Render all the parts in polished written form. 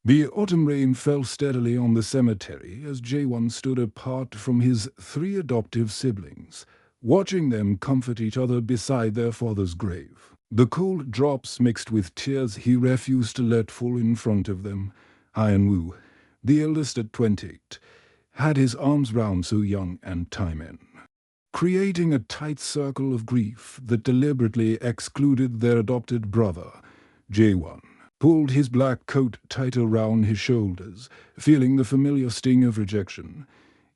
The autumn rain fell steadily on the cemetery as Jae-won stood apart from his three adoptive siblings, watching them comfort each other beside their father's grave. The cold drops mixed with tears he refused to let fall in front of them. Hyun-woo, the eldest at 28, had his arms round So-young and Taemin, creating a tight circle of grief that deliberately excluded their adopted brother. Jae-won pulled his black coat tighter round his shoulders, feeling the familiar sting of rejection.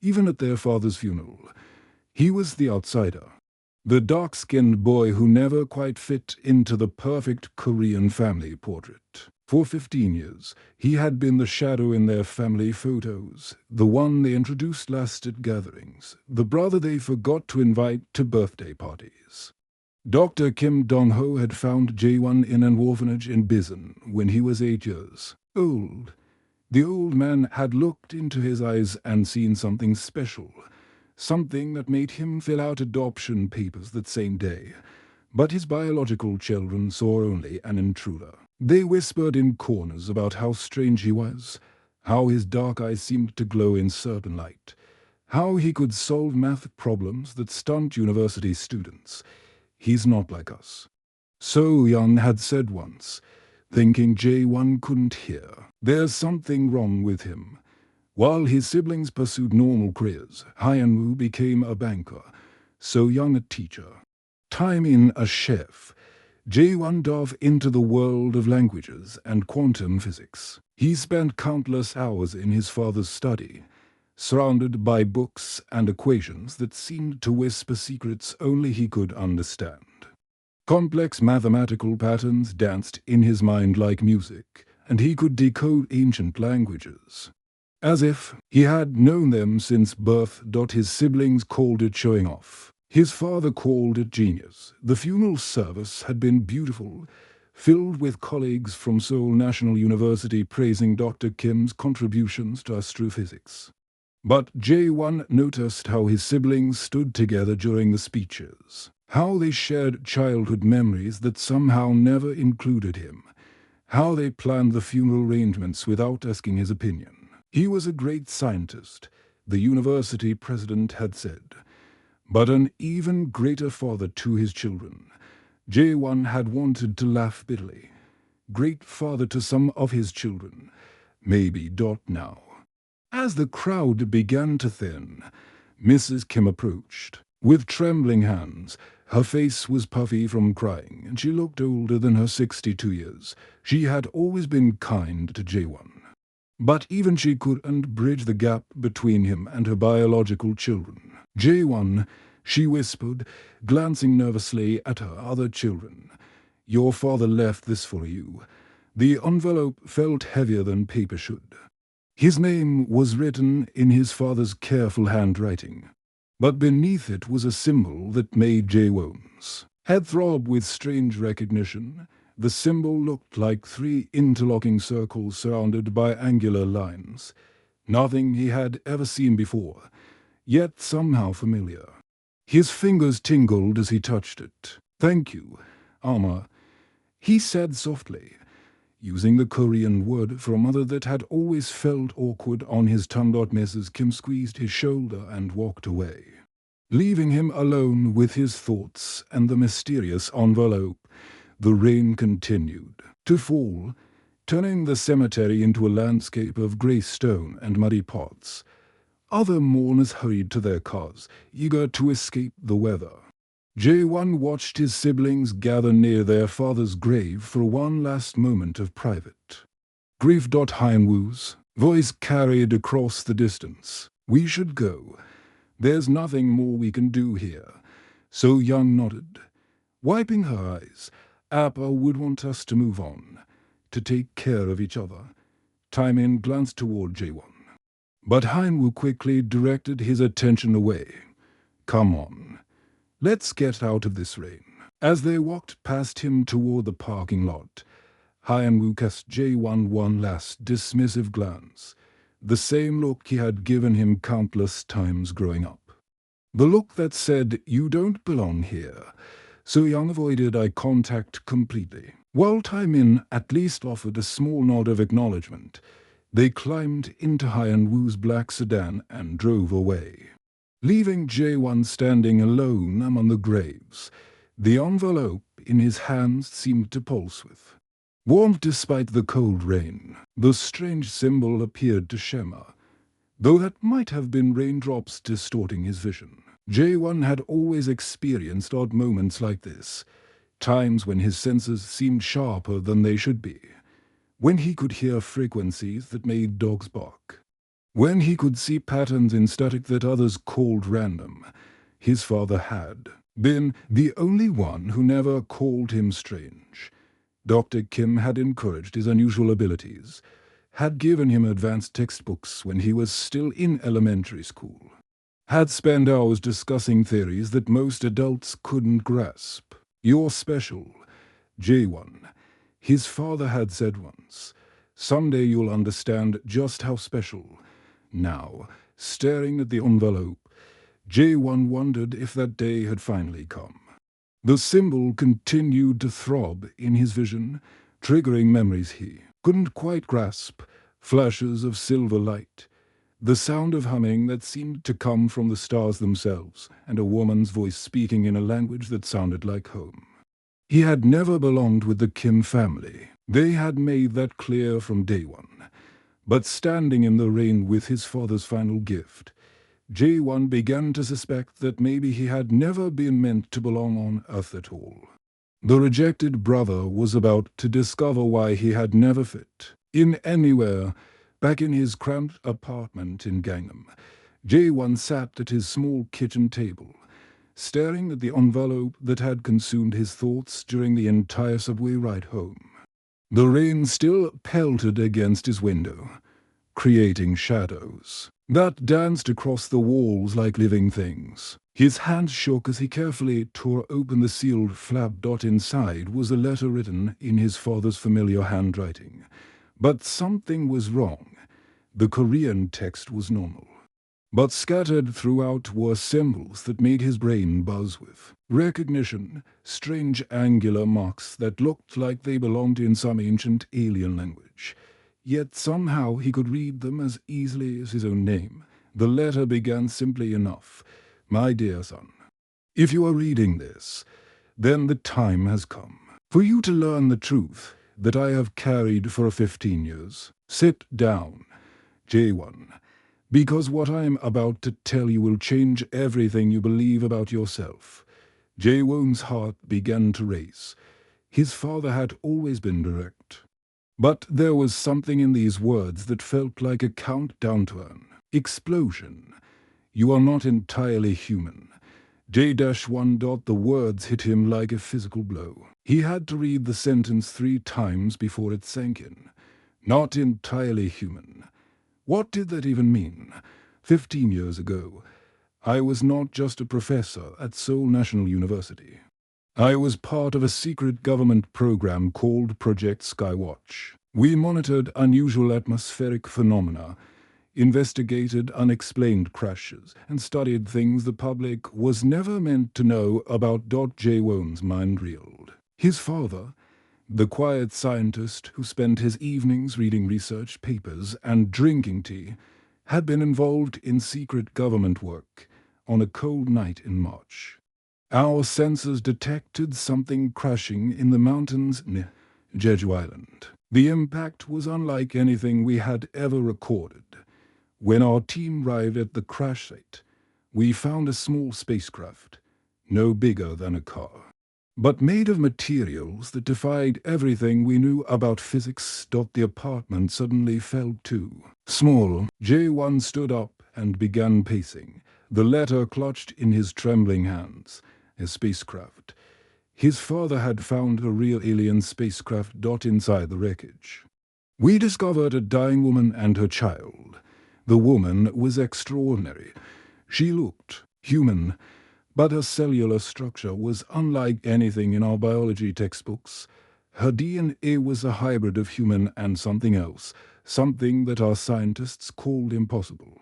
Even at their father's funeral, he was the outsider, the dark-skinned boy who never quite fit into the perfect Korean family portrait. For 15 years, he had been the shadow in their family photos, the one they introduced last at gatherings, the brother they forgot to invite to birthday parties. Dr. Kim Dong-ho had found Jae-won in an orphanage in Bisan when he was 8 years old. The old man had looked into his eyes and seen something special, something that made him fill out adoption papers that same day. But his biological children saw only an intruder. They whispered in corners about how strange he was, how his dark eyes seemed to glow in certain light, how he could solve math problems that stunned university students. "He's not like us," So-young had said once, thinking Jae-won couldn't hear. "There's something wrong with him." While his siblings pursued normal careers, Hyun-woo became a banker, So-young a teacher, Taemin a chef. Jae-won dove into the world of languages and quantum physics. He spent countless hours in his father's study, surrounded by books and equations that seemed to whisper secrets only he could understand. Complex mathematical patterns danced in his mind like music, and he could decode ancient languages, as if he had known them since birth. His siblings called it showing off. His father called it genius. The funeral service had been beautiful, filled with colleagues from Seoul National University praising Dr. Kim's contributions to astrophysics. But Jae-won noticed how his siblings stood together during the speeches, how they shared childhood memories that somehow never included him, how they planned the funeral arrangements without asking his opinion. He was a great scientist, the university president had said, but an even greater father to his children. Jae-won had wanted to laugh bitterly. Great father to some of his children, maybe. Now, as the crowd began to thin, Mrs. Kim approached. With trembling hands, her face was puffy from crying, and she looked older than her 62 years. She had always been kind to Jae-won, but even she couldn't bridge the gap between him and her biological children. "Jae-won," she whispered, glancing nervously at her other children, "your father left this for you." The envelope felt heavier than paper should. His name was written in his father's careful handwriting, but beneath it was a symbol that made Jae-won's head throb with strange recognition. The symbol looked like 3 interlocking circles surrounded by angular lines. Nothing he had ever seen before, yet somehow familiar. His fingers tingled as he touched it. "Thank you, Alma," he said softly, using the Korean word for mother that had always felt awkward on his tongue. Mrs. Kim squeezed his shoulder and walked away, leaving him alone with his thoughts and the mysterious envelope. The rain continued to fall, turning the cemetery into a landscape of grey stone and muddy pots. Other mourners hurried to their cars, eager to escape the weather. Jae-won watched his siblings gather near their father's grave for one last moment of private grief. Hyun-woo's voice carried across the distance. "We should go. There's nothing more we can do here." So-young nodded, wiping her eyes. "Appa would want us to move on, to take care of each other." Taemin glanced toward Jae-won, but Hyun-woo quickly directed his attention away. "Come on. Let's get out of this rain." As they walked past him toward the parking lot, Hyun-woo cast Jae-won one last dismissive glance, the same look he had given him countless times growing up. The look that said, "You don't belong here." So-young avoided eye contact completely, while Taemin at least offered a small nod of acknowledgement. They climbed into Hyan Wu's black sedan and drove away, leaving Jae-won standing alone among the graves. The envelope in his hands seemed to pulse with warmth despite the cold rain. The strange symbol appeared to shimmer, though that might have been raindrops distorting his vision. Jae-won had always experienced odd moments like this, times when his senses seemed sharper than they should be, when he could hear frequencies that made dogs bark, when he could see patterns in static that others called random. His father had been the only one who never called him strange. Dr. Kim had encouraged his unusual abilities, had given him advanced textbooks when he was still in elementary school, had spent hours discussing theories that most adults couldn't grasp. "You're special, Jae-won," his father had said once. "Someday you'll understand just how special." Now, staring at the envelope, Jae-won wondered if that day had finally come. The symbol continued to throb in his vision, triggering memories he couldn't quite grasp, flashes of silver light, the sound of humming that seemed to come from the stars themselves, and a woman's voice speaking in a language that sounded like home. He had never belonged with the Kim family. They had made that clear from day one. But standing in the rain with his father's final gift, Jae-won began to suspect that maybe he had never been meant to belong on Earth at all. The rejected brother was about to discover why he had never fit in anywhere. Back in his cramped apartment in Gangnam, Jae-won sat at his small kitchen table, staring at the envelope that had consumed his thoughts during the entire subway ride home. The rain still pelted against his window, creating shadows that danced across the walls like living things. His hands shook as he carefully tore open the sealed flap. Inside was a letter written in his father's familiar handwriting. But something was wrong. The Korean text was normal, but scattered throughout were symbols that made his brain buzz with recognition, strange angular marks that looked like they belonged in some ancient alien language. Yet somehow he could read them as easily as his own name. The letter began simply enough. "My dear son, if you are reading this, then the time has come for you to learn the truth that I have carried for 15 years. Sit down, Jae-won, because what I am about to tell you will change everything you believe about yourself." Jae-won's heart began to race. His father had always been direct, but there was something in these words that felt like a countdown to an explosion. "You are not entirely human." J-1. The words hit him like a physical blow. He had to read the sentence 3 times before it sank in. Not entirely human. What did that even mean? 15 years ago, I was not just a professor at Seoul National University. I was part of a secret government program called Project Skywatch. We monitored unusual atmospheric phenomena, investigated unexplained crashes, and studied things the public was never meant to know about. Jae-won's mind reeled. His father, the quiet scientist who spent his evenings reading research papers and drinking tea, had been involved in secret government work on a cold night in March. Our sensors detected something crashing in the mountains near Jeju Island. The impact was unlike anything we had ever recorded. When our team arrived at the crash site, we found a small spacecraft, no bigger than a car, but made of materials that defied everything we knew about physics. The apartment suddenly felt too small. Jae-won stood up and began pacing, the letter clutched in his trembling hands. A spacecraft. His father had found a real alien spacecraft. Inside the wreckage, we discovered a dying woman and her child. The woman was extraordinary. She looked human, but her cellular structure was unlike anything in our biology textbooks. Her DNA was a hybrid of human and something else, something that our scientists called impossible.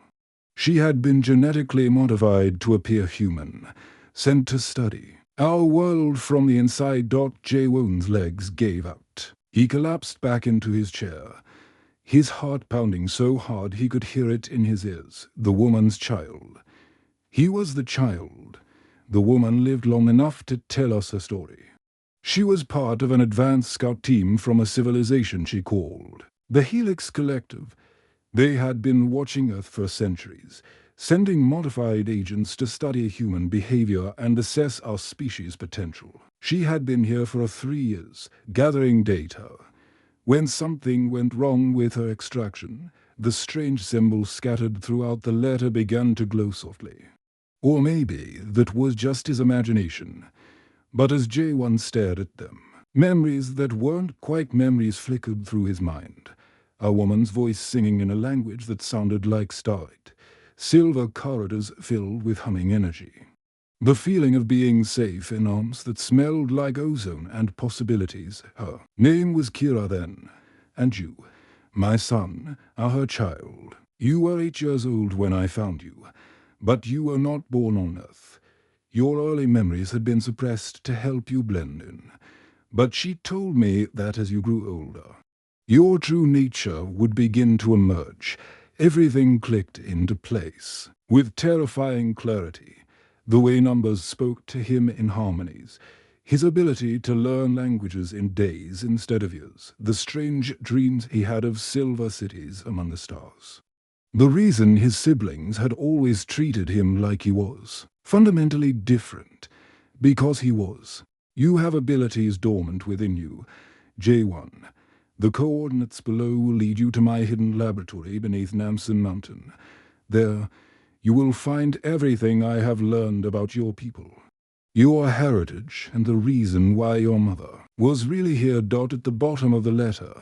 She had been genetically modified to appear human, sent to study our world from the inside. Jae-won's legs gave out. He collapsed back into his chair. his heart pounding so hard he could hear it in his ears. The woman's child. He was the child. The woman lived long enough to tell us her story. She was part of an advanced scout team from a civilization she called the Helix Collective. They had been watching Earth for centuries, sending modified agents to study human behavior and assess our species' potential. She had been here for 3 years, gathering data. When something went wrong with her extraction, the strange symbols scattered throughout the letter began to glow softly. Or maybe that was just his imagination. But as J1 stared at them, memories that weren't quite memories flickered through his mind. A woman's voice singing in a language that sounded like starlight. Silver corridors filled with humming energy. The feeling of being safe in arms that smelled like ozone and possibilities. Her name was Kira then. And you, my son, are her child. You were 8 years old when I found you, but you were not born on Earth. Your early memories had been suppressed to help you blend in. But she told me that as you grew older, your true nature would begin to emerge. Everything clicked into place, with terrifying clarity. The way numbers spoke to him in harmonies, his ability to learn languages in days instead of years, the strange dreams he had of silver cities among the stars. The reason his siblings had always treated him like he was, fundamentally different, because he was. You have abilities dormant within you, J1. The coordinates below will lead you to my hidden laboratory beneath Namsen Mountain. There, you will find everything I have learned about your people. Your heritage and the reason why your mother was really here. At the bottom of the letter,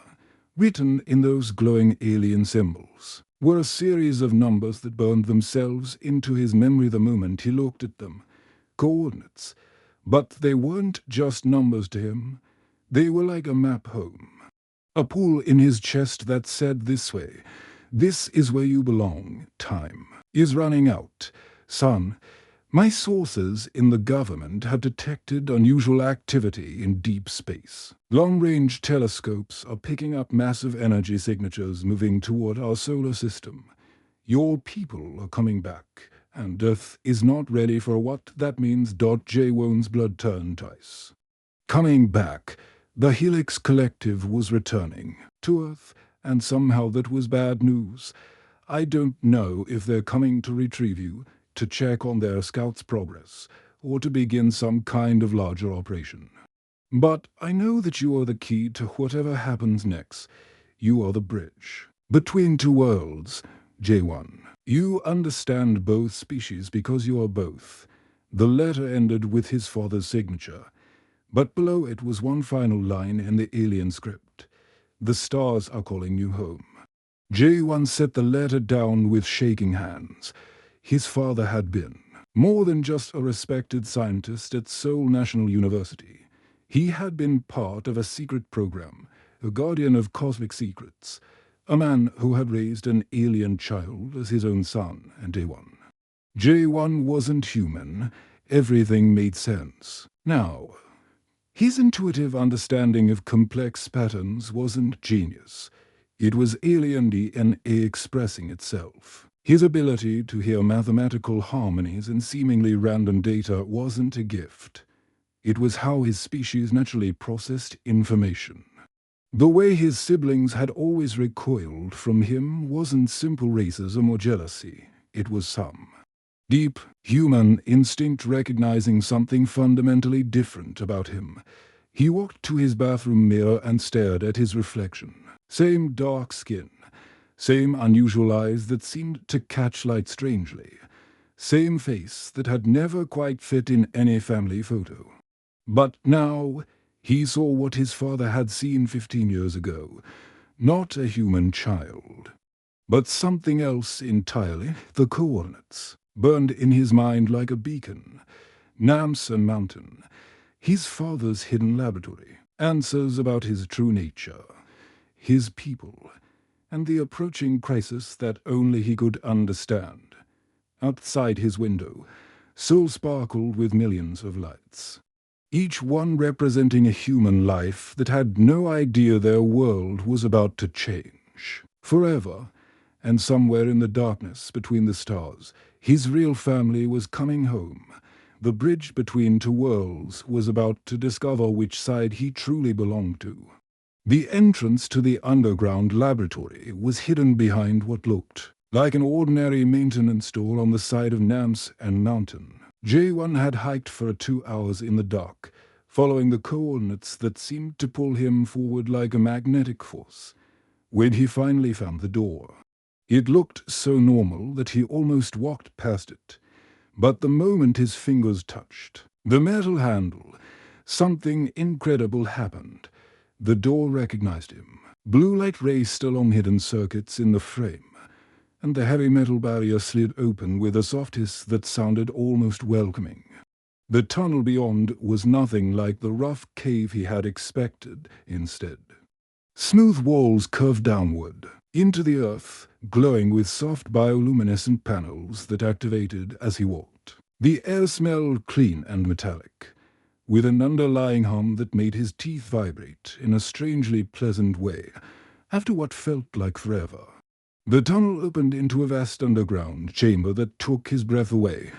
written in those glowing alien symbols, were a series of numbers that burned themselves into his memory the moment he looked at them. Coordinates. But they weren't just numbers to him. They were like a map home. A pull in his chest that said this way, "This is where you belong. Time is running out. Son, my sources in the government have detected unusual activity in deep space. Long-range telescopes are picking up massive energy signatures moving toward our solar system. Your people are coming back, and Earth is not ready for what that means." J1's blood turned ice. Coming back. The Helix Collective was returning to Earth, and somehow that was bad news. I don't know if they're coming to retrieve you, to check on their scout's progress, or to begin some kind of larger operation. But I know that you are the key to whatever happens next. You are the bridge between two worlds, J1. You understand both species because you are both. The letter ended with his father's signature, but below it was one final line in the alien script. The stars are calling you home. J1 set the letter down with shaking hands. His father had been more than just a respected scientist at Seoul National University. He had been part of a secret program, a guardian of cosmic secrets, a man who had raised an alien child as his own son and J1. J1 wasn't human. Everything made sense. Now, his intuitive understanding of complex patterns wasn't genius. It was alien DNA expressing itself. His ability to hear mathematical harmonies and seemingly random data wasn't a gift. It was how his species naturally processed information. The way his siblings had always recoiled from him wasn't simple racism or jealousy. It was some deep, human instinct recognizing something fundamentally different about him. He walked to his bathroom mirror and stared at his reflection. Same dark skin, same unusual eyes that seemed to catch light strangely, same face that had never quite fit in any family photo. But now, he saw what his father had seen 15 years ago. Not a human child, but something else entirely. The coordinates burned in his mind like a beacon. Namsen Mountain, his father's hidden laboratory, answers about his true nature, his people, and the approaching crisis that only he could understand. Outside his window, Seoul sparkled with millions of lights, each one representing a human life that had no idea their world was about to change Forever, and somewhere in the darkness between the stars, his real family was coming home. The bridge between two worlds was about to discover which side he truly belonged to. The entrance to the underground laboratory was hidden behind what looked like an ordinary maintenance door on the side of Nance and Mountain. J1 had hiked for 2 hours in the dark, following the coordinates that seemed to pull him forward like a magnetic force. When he finally found the door, it looked so normal that he almost walked past it. But the moment his fingers touched the metal handle, something incredible happened. The door recognized him. Blue light raced along hidden circuits in the frame, and the heavy metal barrier slid open with a soft hiss that sounded almost welcoming. The tunnel beyond was nothing like the rough cave he had expected instead. Smooth walls curved downward into the earth, glowing with soft bioluminescent panels that activated as he walked. The air smelled clean and metallic, with an underlying hum that made his teeth vibrate in a strangely pleasant way after what felt like forever. The tunnel opened into a vast underground chamber that took his breath away.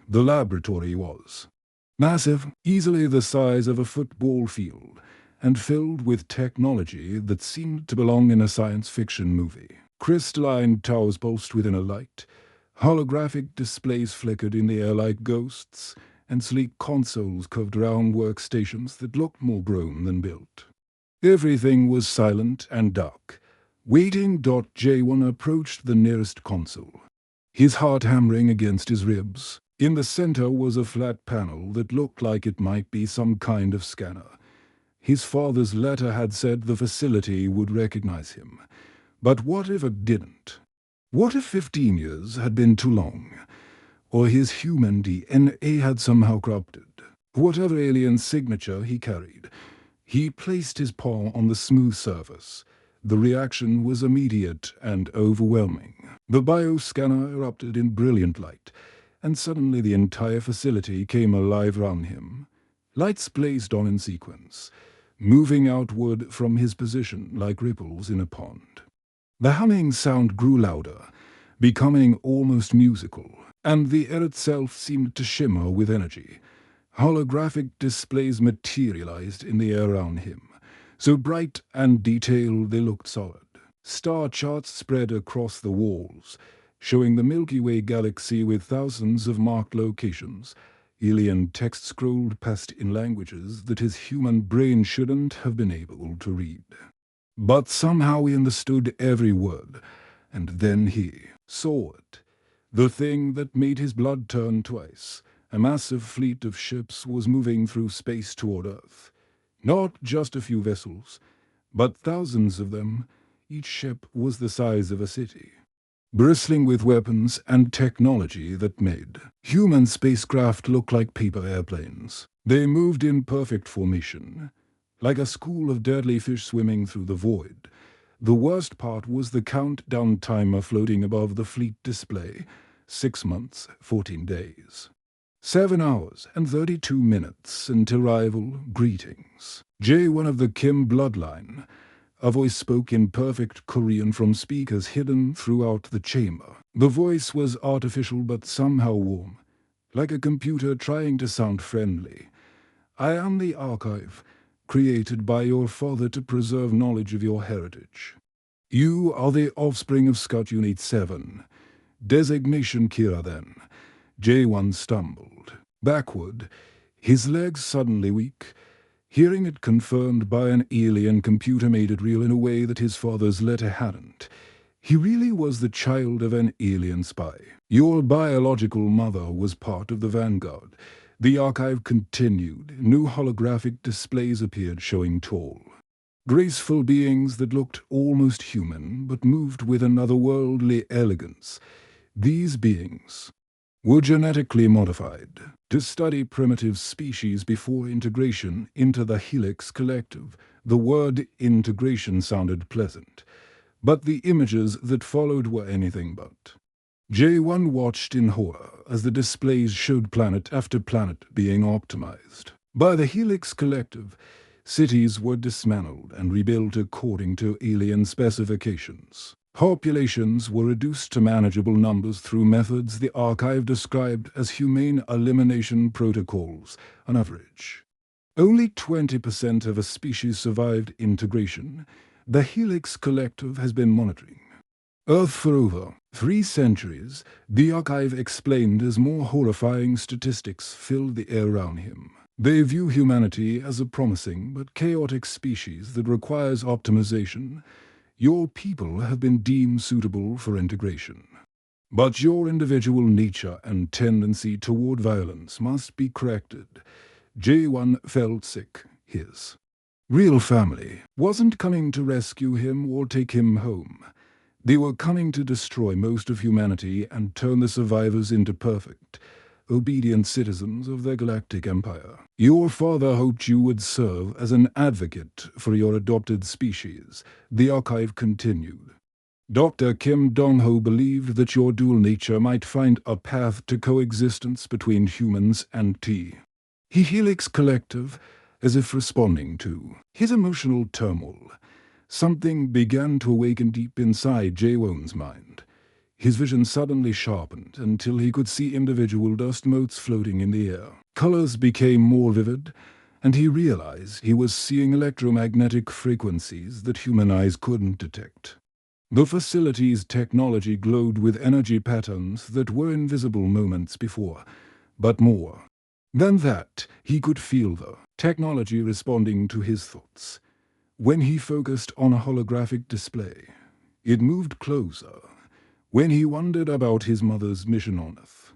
The laboratory was massive, easily the size of a football field, and filled with technology that seemed to belong in a science fiction movie. Crystalline towers pulsed within a light, holographic displays flickered in the air like ghosts, and sleek consoles curved around workstations that looked more grown than built. Everything was silent and dark. Waiting, J1 approached the nearest console, his heart hammering against his ribs. In the center was a flat panel that looked like it might be some kind of scanner. His father's letter had said the facility would recognize him. But what if it didn't? What if 15 years had been too long? Or his human DNA had somehow corrupted? Whatever alien signature he carried, he placed his paw on the smooth surface. The reaction was immediate and overwhelming. The bioscanner erupted in brilliant light, and suddenly the entire facility came alive around him. Lights blazed on in sequence, moving outward from his position like ripples in a pond. The humming sound grew louder, becoming almost musical, and the air itself seemed to shimmer with energy. Holographic displays materialized in the air around him, so bright and detailed they looked solid. Star charts spread across the walls, showing the Milky Way galaxy with thousands of marked locations. Alien text scrolled past in languages that his human brain shouldn't have been able to read. But somehow he understood every word, and then he saw it. The thing that made his blood turn to ice. A massive fleet of ships was moving through space toward Earth. Not just a few vessels, but thousands of them. Each ship was the size of a city, bristling with weapons and technology that made human spacecraft look like paper airplanes. They moved in perfect formation, like a school of deadly fish swimming through the void. The worst part was the countdown timer floating above the fleet display. 6 months, 14 days. 7 hours and 32 minutes until arrival. Greetings. J1 of the Kim bloodline. A voice spoke in perfect Korean from speakers hidden throughout the chamber. The voice was artificial but somehow warm, like a computer trying to sound friendly. I am the archive, created by your father to preserve knowledge of your heritage. You are the offspring of Scott Unit 7. Designation Kira then. J1 stumbled backward, his legs suddenly weak. Hearing it confirmed by an alien computer made it real in a way that his father's letter hadn't. He really was the child of an alien spy. Your biological mother was part of the Vanguard. The archive continued. New holographic displays appeared showing tall, graceful beings that looked almost human but moved with an otherworldly elegance. These beings were genetically modified to study primitive species before integration into the Helix Collective. The word integration sounded pleasant, but the images that followed were anything but. J1 watched in horror as the displays showed planet after planet being optimized. By the Helix Collective, cities were dismantled and rebuilt according to alien specifications. Populations were reduced to manageable numbers through methods the archive described as humane elimination protocols, on average. Only 20% of a species survived integration. The Helix Collective has been monitoring Earth for over 3 centuries, the archive explained as more horrifying statistics filled the air around him. They view humanity as a promising but chaotic species that requires optimization. Your people have been deemed suitable for integration. But your individual nature and tendency toward violence must be corrected. J1 felt sick. His real family wasn't coming to rescue him or take him home. They were coming to destroy most of humanity and turn the survivors into perfect, obedient citizens of their galactic empire. Your father hoped you would serve as an advocate for your adopted species, the archive continued. Dr. Kim Dong-ho believed that your dual nature might find a path to coexistence between humans and T. He Helix Collective, as if responding to his emotional turmoil. Something began to awaken deep inside Jae-won's mind. His vision suddenly sharpened until he could see individual dust motes floating in the air. Colors became more vivid, and he realized he was seeing electromagnetic frequencies that human eyes couldn't detect. The facility's technology glowed with energy patterns that were invisible moments before, but more than that, he could feel the technology responding to his thoughts. When he focused on a holographic display, it moved closer. When he wondered about his mother's mission on Earth,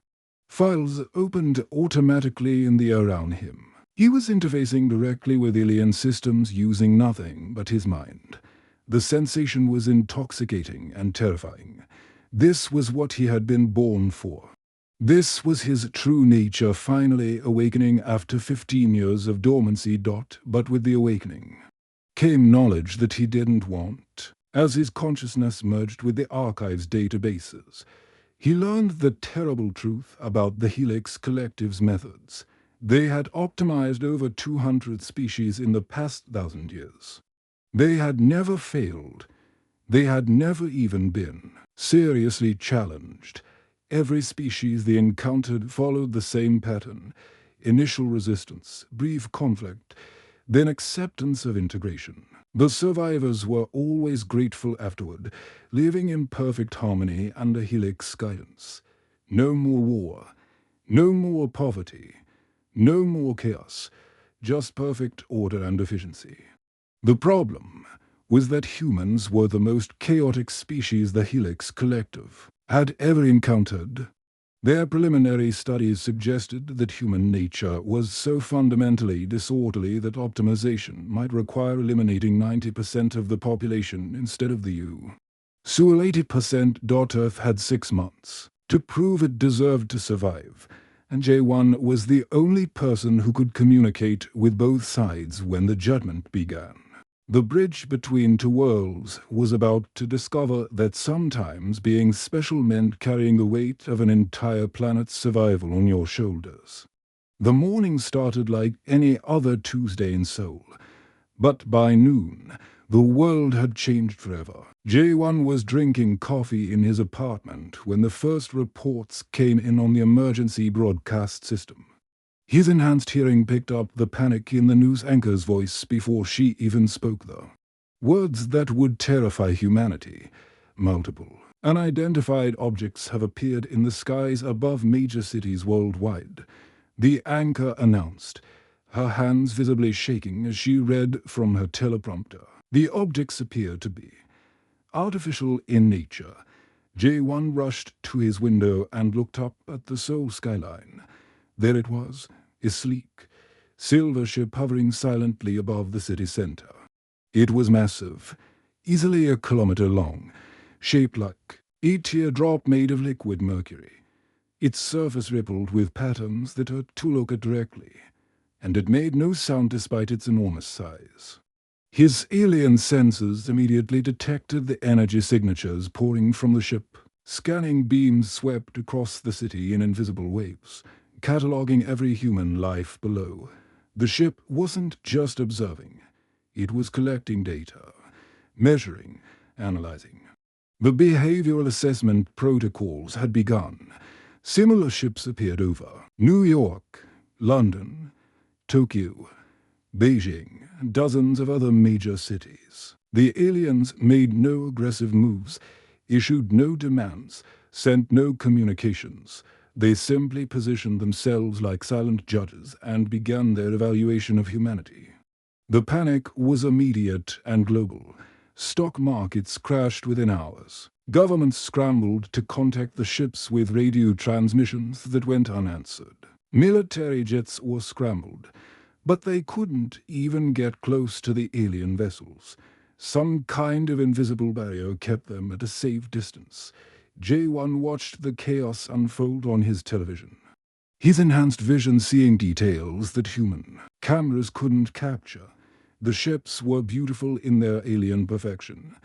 files opened automatically in the air around him. He was interfacing directly with alien systems using nothing but his mind. The sensation was intoxicating and terrifying. This was what he had been born for. This was his true nature finally awakening after 15 years of dormancy. But with the awakening came knowledge that he didn't want. As his consciousness merged with the archive's databases, he learned the terrible truth about the Helix Collective's methods. They had optimized over 200 species in the past 1,000 years. They had never failed. They had never even been seriously challenged. Every species they encountered followed the same pattern: initial resistance, brief conflict, then acceptance of integration. The survivors were always grateful afterward, living in perfect harmony under Helix guidance. No more war, no more poverty, no more chaos, just perfect order and efficiency. The problem was that humans were the most chaotic species the Helix Collective had ever encountered. Their preliminary studies suggested that human nature was so fundamentally disorderly that optimization might require eliminating 90% of the population instead of the U. So 80% Earth had 6 months to prove it deserved to survive, and J1 was the only person who could communicate with both sides when the judgment began. The bridge between two worlds was about to discover that sometimes being special meant carrying the weight of an entire planet's survival on your shoulders. The morning started like any other Tuesday in Seoul, but by noon, the world had changed forever. J1 was drinking coffee in his apartment when the first reports came in on the emergency broadcast system. His enhanced hearing picked up the panic in the news anchor's voice before she even spoke the words that would terrify humanity. Multiple unidentified objects have appeared in the skies above major cities worldwide, the anchor announced, her hands visibly shaking as she read from her teleprompter. The objects appear to be artificial in nature. J1 rushed to his window and looked up at the Seoul skyline. There it was, a sleek, silver ship hovering silently above the city center. It was massive, easily 1 kilometer long, shaped like a teardrop made of liquid mercury. Its surface rippled with patterns that hurt to look at directly, and it made no sound despite its enormous size. His alien senses immediately detected the energy signatures pouring from the ship. Scanning beams swept across the city in invisible waves, cataloging every human life below. The ship wasn't just observing. It was collecting data, measuring, analyzing. The behavioral assessment protocols had begun. Similar ships appeared over New York, London, Tokyo, Beijing, and dozens of other major cities. The aliens made no aggressive moves, issued no demands, sent no communications. They simply positioned themselves like silent judges and began their evaluation of humanity. The panic was immediate and global. Stock markets crashed within hours. Governments scrambled to contact the ships with radio transmissions that went unanswered. Military jets were scrambled, but they couldn't even get close to the alien vessels. Some kind of invisible barrier kept them at a safe distance. J1 watched the chaos unfold on his television. His enhanced vision seeing details that human cameras couldn't capture. The ships were beautiful in their alien perfection,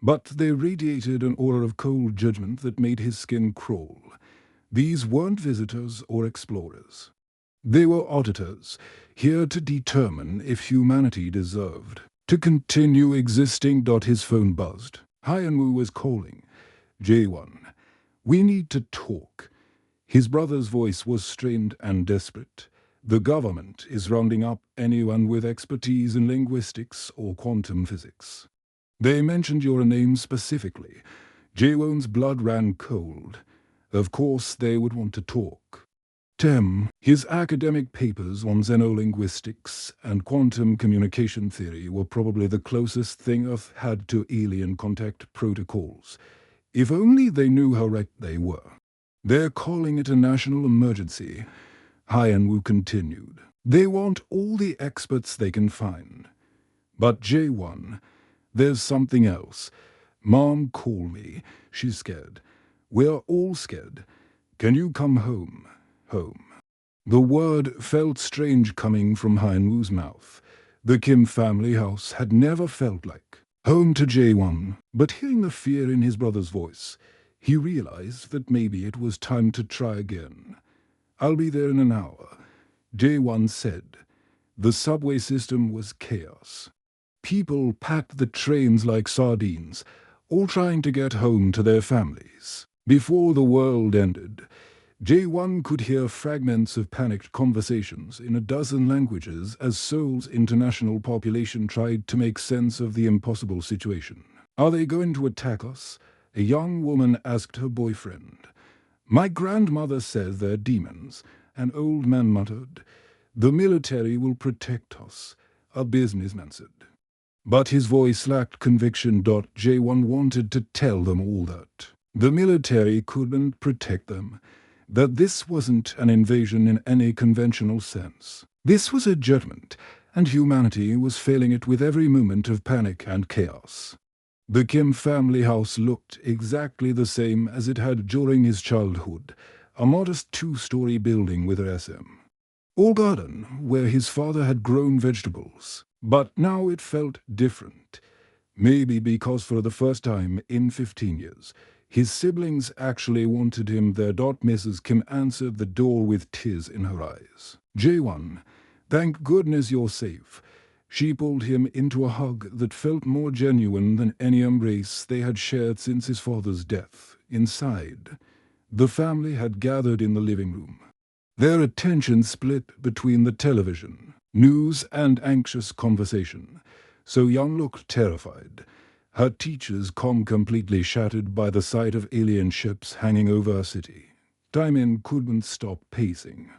but they radiated an aura of cold judgment that made his skin crawl. These weren't visitors or explorers. They were auditors, here to determine if humanity deserved to continue existing. His phone buzzed. Hyanwu was calling. J1, we need to talk. His brother's voice was strained and desperate. The government is rounding up anyone with expertise in linguistics or quantum physics. They mentioned your name specifically. Jaewon's blood ran cold. Of course they would want to talk. His academic papers on xenolinguistics and quantum communication theory were probably the closest thing Earth had to alien contact protocols. If only they knew how right they were. They're calling it a national emergency. Hyanwu continued. They want all the experts they can find. But J1, there's something else. Mom called me. She's scared. We're all scared. Can you come home? Home. The word felt strange coming from Hyanwu's mouth. The Kim family house had never felt like home to J1, but hearing the fear in his brother's voice, he realized that maybe it was time to try again. I'll be there in an hour, J1 said. The subway system was chaos. People packed the trains like sardines, all trying to get home to their families. Before the world ended, J1 could hear fragments of panicked conversations in a dozen languages as Seoul's international population tried to make sense of the impossible situation. Are they going to attack us? A young woman asked her boyfriend. My grandmother says they're demons. An old man muttered. The military will protect us, a businessman said. But his voice lacked conviction. J1 wanted to tell them all that the military couldn't protect them, that this wasn't an invasion in any conventional sense. This was a judgment, and humanity was failing it with every moment of panic and chaos. The Kim family house looked exactly the same as it had during his childhood, a modest two-story building with a SM. All garden, where his father had grown vegetables. But now it felt different. Maybe because for the first time in 15 years, his siblings actually wanted him there. Mrs. Kim answered the door with tears in her eyes. J1, thank goodness you're safe. She pulled him into a hug that felt more genuine than any embrace they had shared since his father's death. Inside, the family had gathered in the living room. Their attention split between the television, news and anxious conversation. So Young looked terrified. Her teacher's calm completely shattered by the sight of alien ships hanging over a city. Taimin couldn't stop pacing.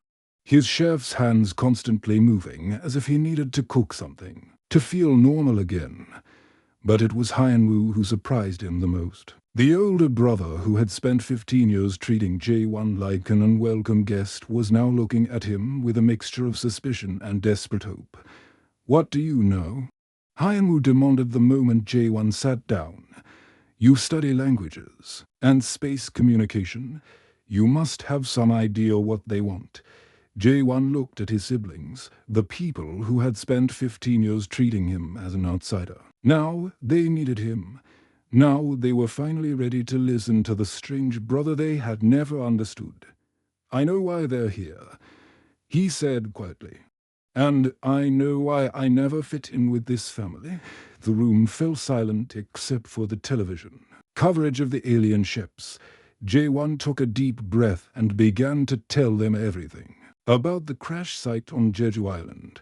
His chef's hands constantly moving as if he needed to cook something, to feel normal again. But it was Hyanwu who surprised him the most. The older brother who had spent 15 years treating J1 like an unwelcome guest was now looking at him with a mixture of suspicion and desperate hope. What do you know? Hyanwu demanded the moment J1 sat down. You study languages and space communication. You must have some idea what they want. J1 looked at his siblings, the people who had spent 15 years treating him as an outsider. Now they needed him. Now they were finally ready to listen to the strange brother they had never understood. I know why they're here, he said quietly. And I know why I never fit in with this family. The room fell silent except for the television. coverage of the alien ships. J1 took a deep breath and began to tell them everything. About the crash site on Jeju Island,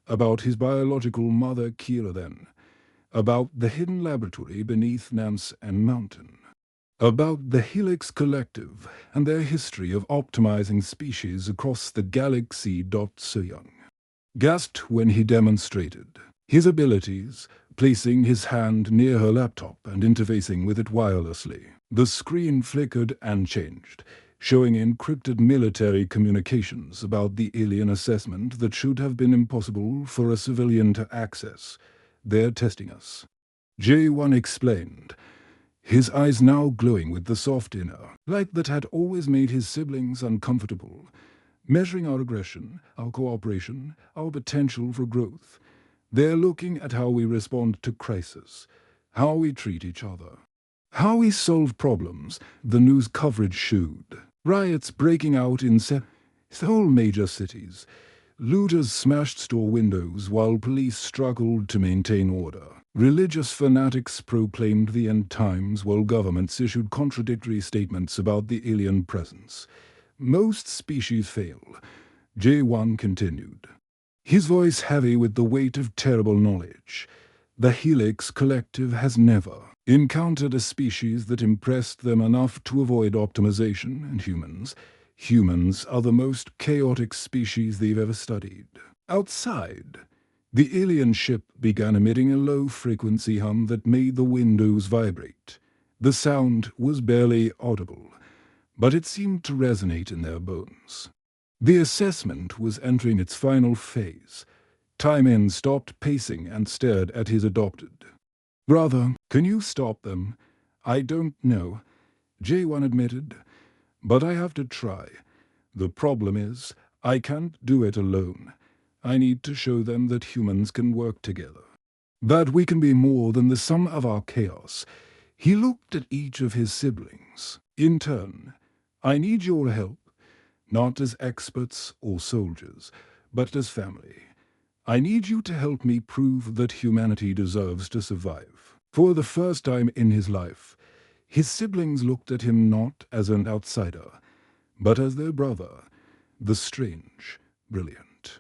about his biological mother Keelan, about the hidden laboratory beneath Namsan Mountain, about the Helix Collective and their history of optimizing species across the galaxy. So-young gasped when he demonstrated his abilities, placing his hand near her laptop and interfacing with it wirelessly. The screen flickered and changed, showing encrypted military communications about the alien assessment that should have been impossible for a civilian to access. "They're testing us," J1 explained, his eyes now glowing with the soft inner light that had always made his siblings uncomfortable. "Measuring our aggression, our cooperation, our potential for growth. They're looking at how we respond to crisis, how we treat each other, how we solve problems." The news coverage showed riots breaking out in several major cities. Looters smashed store windows while police struggled to maintain order. Religious fanatics proclaimed the end times while governments issued contradictory statements about the alien presence. "Most species fail," J1 continued, his voice heavy with the weight of terrible knowledge. "The Helix Collective has never encountered a species that impressed them enough to avoid optimization, and humans are the most chaotic species they've ever studied." Outside, the alien ship began emitting a low-frequency hum that made the windows vibrate. The sound was barely audible, but it seemed to resonate in their bones. The assessment was entering its final phase. Taimen stopped pacing and stared at his adopted brother. "Can you stop them?" "I don't know," J1 admitted, "but I have to try. The problem is, I can't do it alone. I need to show them that humans can work together, that we can be more than the sum of our chaos." He looked at each of his siblings. "In turn, I need your help, not as experts or soldiers, but as family. I need you to help me prove that humanity deserves to survive." For the first time in his life, his siblings looked at him not as an outsider, but as their brother, the strange, brilliant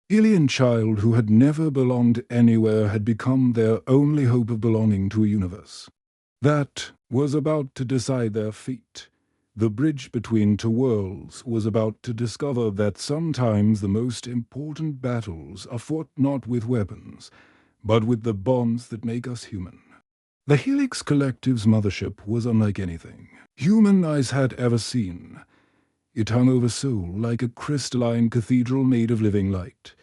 alien child who had never belonged anywhere had become their only hope of belonging to a universe that was about to decide their fate. The bridge between two worlds was about to discover that sometimes the most important battles are fought not with weapons, but with the bonds that make us human. The Helix Collective's mothership was unlike anything human eyes had ever seen. It hung over Seoul like a crystalline cathedral made of living light,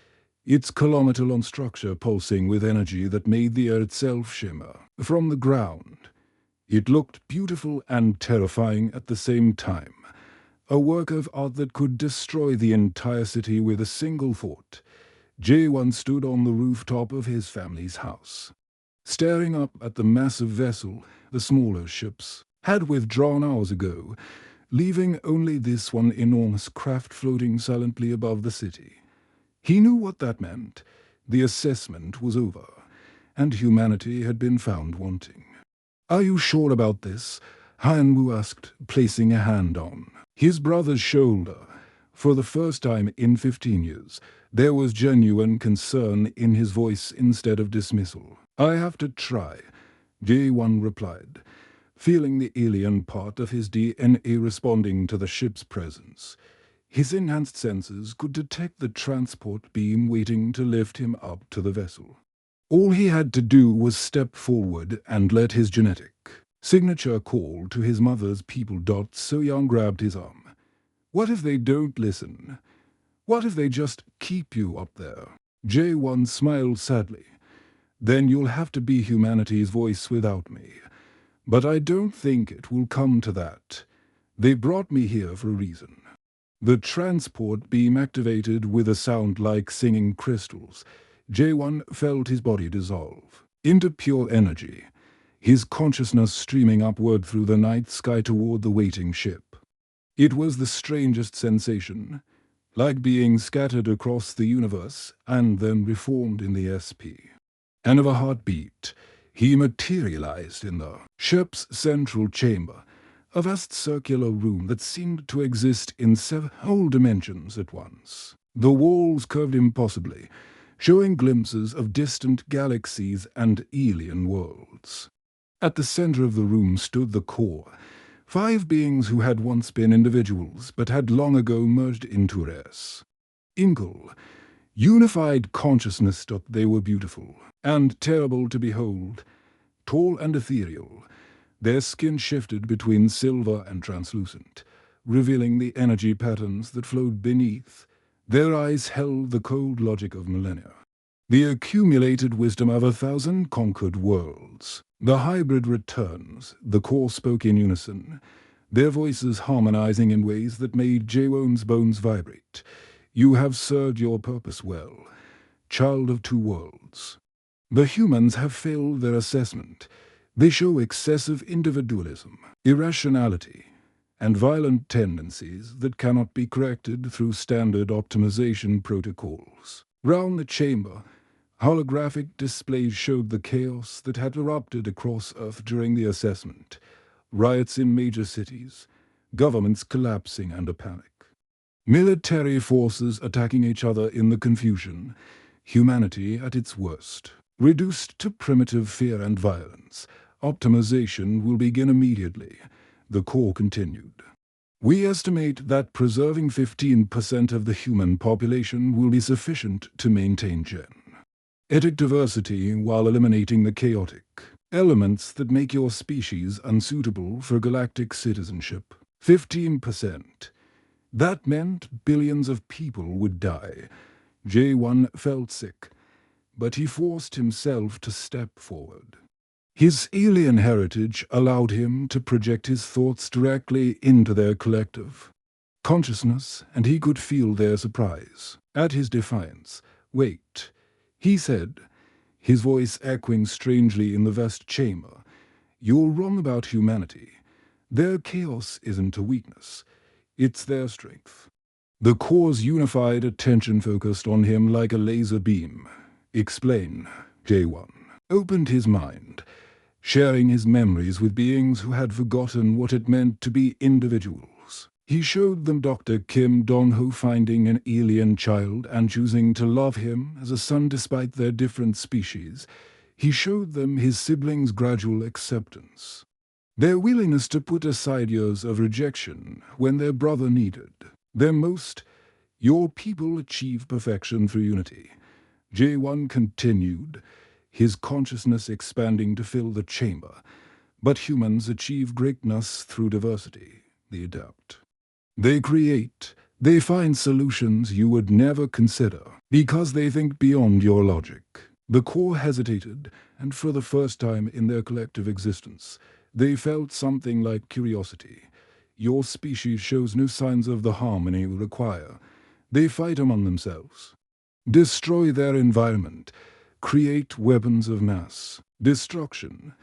its kilometer-long structure pulsing with energy that made the air itself shimmer. From the ground, it looked beautiful and terrifying at the same time, a work of art that could destroy the entire city with a single thought. J1 stood on the rooftop of his family's house, staring up at the massive vessel. The smaller ships had withdrawn hours ago, leaving only this one enormous craft floating silently above the city. He knew what that meant. The assessment was over, and humanity had been found wanting. "Are you sure about this?" Han-Woo asked, placing a hand on his brother's shoulder. For the first time in 15 years, there was genuine concern in his voice instead of dismissal. "I have to try," J1 replied, feeling the alien part of his DNA responding to the ship's presence. His enhanced senses could detect the transport beam waiting to lift him up to the vessel. All he had to do was step forward and let his genetic signature call to his mother's people. So-young grabbed his arm. "What if they don't listen? What if they just keep you up there?" J1 smiled sadly. "Then you'll have to be humanity's voice without me. But I don't think it will come to that. They brought me here for a reason." The transport beam activated with a sound like singing crystals. J1 felt his body dissolve into pure energy, his consciousness streaming upward through the night sky toward the waiting ship. It was the strangest sensation, like being scattered across the universe and then reformed in the SP. Another heartbeat. He materialized in the ship's central chamber, a vast circular room that seemed to exist in several dimensions at once. The walls curved impossibly, showing glimpses of distant galaxies and alien worlds. At the center of the room stood the core, 5 beings who had once been individuals but had long ago merged into Res. Inkle, unified consciousness that they were beautiful and terrible to behold, tall and ethereal. Their skin shifted between silver and translucent, revealing the energy patterns that flowed beneath. Their eyes held the cold logic of millennia, the accumulated wisdom of 1,000 conquered worlds. The hybrid returns, the core spoke in unison, their voices harmonizing in ways that made Jaewon's bones vibrate. You have served your purpose well, child of 2 worlds. The humans have failed their assessment. They show excessive individualism, irrationality, and violent tendencies that cannot be corrected through standard optimization protocols. Round the chamber, holographic displays showed the chaos that had erupted across Earth during the assessment. Riots in major cities, governments collapsing under panic, military forces attacking each other in the confusion, humanity at its worst. Reduced to primitive fear and violence, optimization will begin immediately, the core continued. We estimate that preserving 15% of the human population will be sufficient to maintain genetic diversity while eliminating the chaotic elements that make your species unsuitable for galactic citizenship. 15%. That meant billions of people would die. Jaewon felt sick, but he forced himself to step forward. His alien heritage allowed him to project his thoughts directly into their collective consciousness, and he could feel their surprise at his defiance. "Wait," he said, his voice echoing strangely in the vast chamber. "You're wrong about humanity. Their chaos isn't a weakness. It's their strength." The core's unified attention focused on him like a laser beam. "Explain." Jaewon opened his mind, sharing his memories with beings who had forgotten what it meant to be individuals. He showed them Dr. Kim Dong-ho finding an alien child and choosing to love him as a son despite their different species. He showed them his siblings' gradual acceptance, their willingness to put aside years of rejection when their brother needed them most. Your people achieve perfection through unity. Jaewon continued, his consciousness expanding to fill the chamber. But humans achieve greatness through diversity. They adapt. They create. They find solutions you would never consider, because they think beyond your logic. The core hesitated, and for the first time in their collective existence, they felt something like curiosity. Your species shows no signs of the harmony you require. They fight among themselves, destroy their environment, create weapons of mass destruction.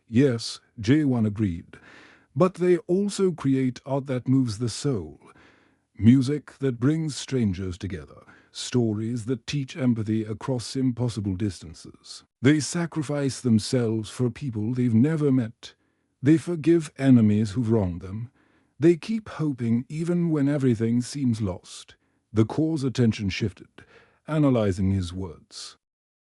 Yes, Jaewon agreed, but they also create art that moves the soul, music that brings strangers together, stories that teach empathy across impossible distances. They sacrifice themselves for people they've never met. They forgive enemies who've wronged them. They keep hoping even when everything seems lost. The core's attention shifted, analyzing his words.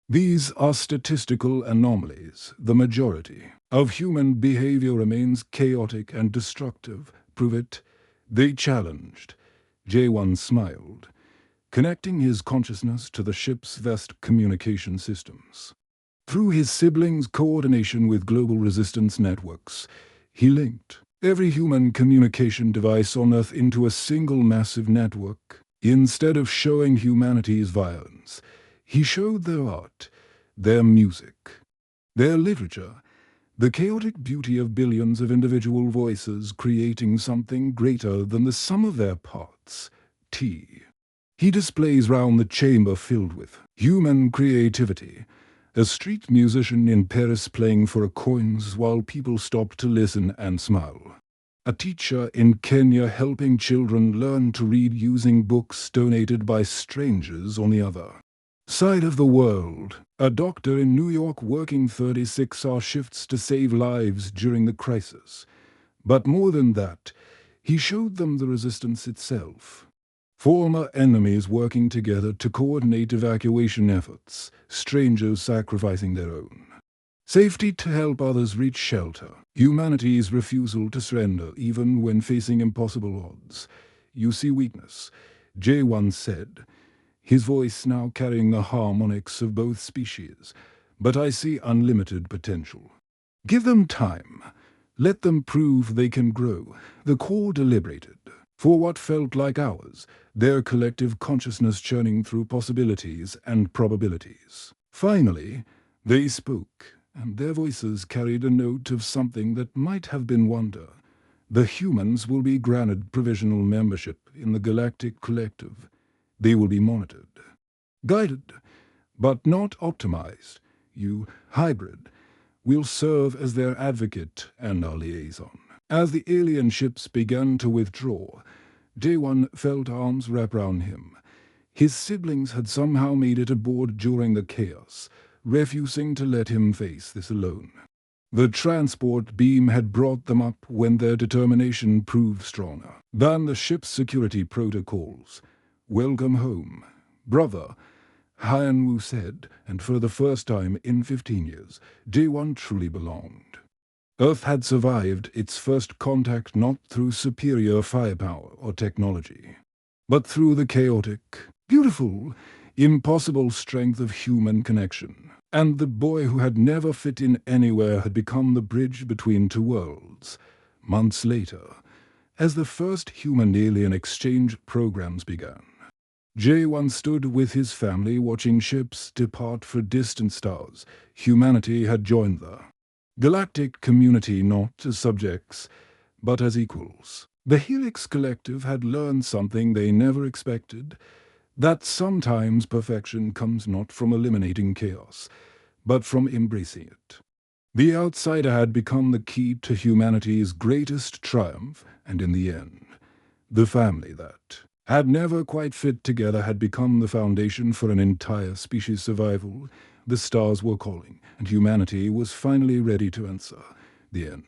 These are statistical anomalies. The majority of human behavior remains chaotic and destructive. Prove it. They challenged. Jaewon smiled, connecting his consciousness to the ship's vast communication systems. Through his siblings' coordination with global resistance networks, he linked every human communication device on Earth into a single massive network. Instead of showing humanity's violence, he showed their art, their music, their literature, the chaotic beauty of billions of individual voices creating something greater than the sum of their parts. He displays round the chamber filled with human creativity, a street musician in Paris playing for coins while people stop to listen and smile. A teacher in Kenya helping children learn to read using books donated by strangers on the other side of the world. A doctor in New York working 36-hour shifts to save lives during the crisis. But more than that, he showed them the resistance itself. Former enemies working together to coordinate evacuation efforts, strangers sacrificing their own. Safety to help others reach shelter. Humanity's refusal to surrender even when facing impossible odds. You see weakness, J1 said, his voice now carrying the harmonics of both species. But I see unlimited potential. Give them time. Let them prove they can grow. The core deliberated. For what felt like hours, their collective consciousness churning through possibilities and probabilities. Finally, they spoke, and their voices carried a note of something that might have been wonder. The humans will be granted provisional membership in the Galactic Collective. They will be monitored, guided, but not optimized. You, hybrid, will serve as their advocate and our liaison. As the alien ships began to withdraw, J1 felt arms wrap round him. His siblings had somehow made it aboard during the chaos, refusing to let him face this alone. The transport beam had brought them up when their determination proved stronger than the ship's security protocols. "Welcome home, brother," Hyan Wu said, and for the first time in 15 years, J1 truly belonged. Earth had survived its first contact not through superior firepower or technology, but through the chaotic, beautiful, impossible strength of human connection. And the boy who had never fit in anywhere had become the bridge between two worlds. Months later, as the first human-alien exchange programs began, J1 stood with his family watching ships depart for distant stars. Humanity had joined the galactic community not as subjects, but as equals. The Helix Collective had learned something they never expected, that sometimes perfection comes not from eliminating chaos, but from embracing it. The outsider had become the key to humanity's greatest triumph, and in the end, the family that had never quite fit together had become the foundation for an entire species' survival. The stars were calling, and humanity was finally ready to answer. The end.